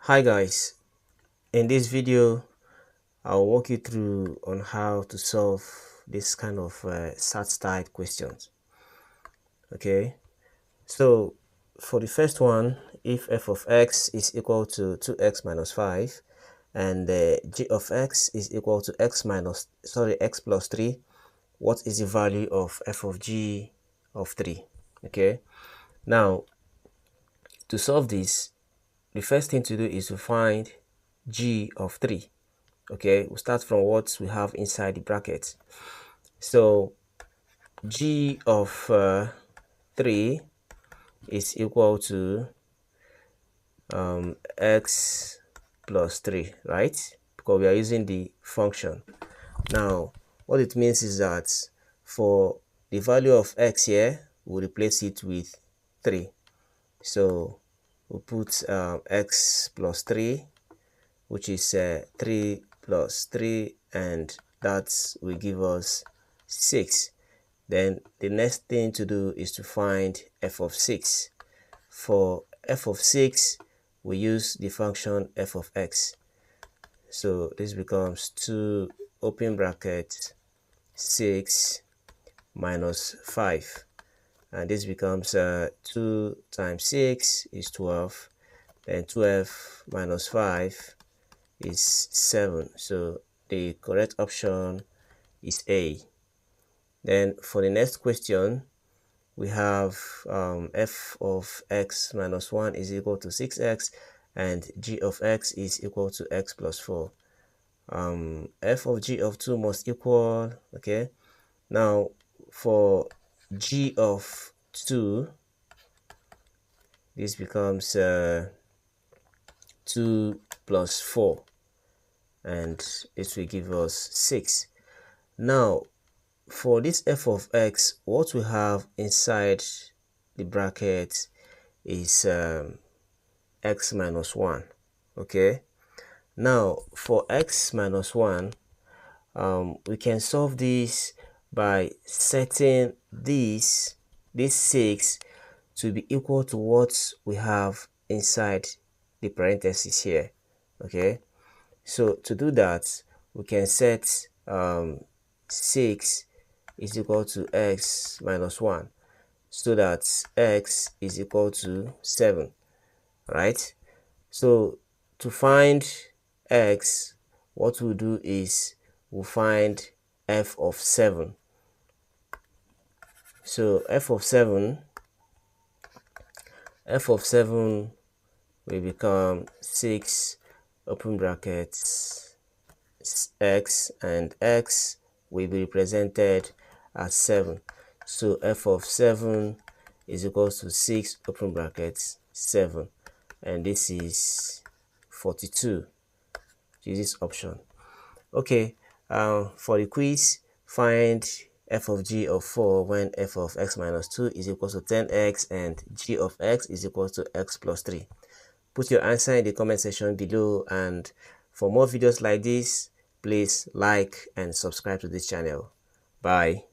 Hi guys, in this video I'll walk you through on how to solve this kind of SAT style questions. Okay, so for the first one, if f of x is equal to 2x minus 5 and g of x is equal to x plus 3, what is the value of f of g of 3? Okay, now to solve this, the first thing to do is to find g of 3. Okay, we'll start from what we have inside the bracket. So g of 3 is equal to x plus 3, right? Because we are using the function. Now what it means is that for the value of x here, we'll replace it with 3. So we'll put x plus 3, which is 3 plus 3, and that will give us 6. Then the next thing to do is to find f of 6. For f of 6, we use the function f of x. So this becomes 2 open bracket 6 minus 5, and this becomes 2 times 6 is 12, then 12 minus 5 is 7. So the correct option is A. Then for the next question, we have f of x minus 1 is equal to 6x and g of x is equal to x plus 4. F of g of 2 must equal, okay, now for g of 2, this becomes 2 plus 4, and it will give us 6. Now for this f of x, what we have inside the bracket is x minus 1. Okay, now for x minus 1, we can solve this by setting this 6 to be equal to what we have inside the parentheses here. Okay, so to do that, we can set 6 is equal to x minus 1, so that x is equal to 7, right? So to find x, what we'll do is we'll find f of 7. So f of 7 will become 6 open brackets x, and x will be represented as 7. So f of 7 is equal to 6 open brackets 7, and this is 42. This is option. Okay, for the quiz, find f of g of 4 when f of x minus 2 is equal to 10x and g of x is equal to x plus 3. Put your answer in the comment section below, and for more videos like this, please like and subscribe to this channel. Bye.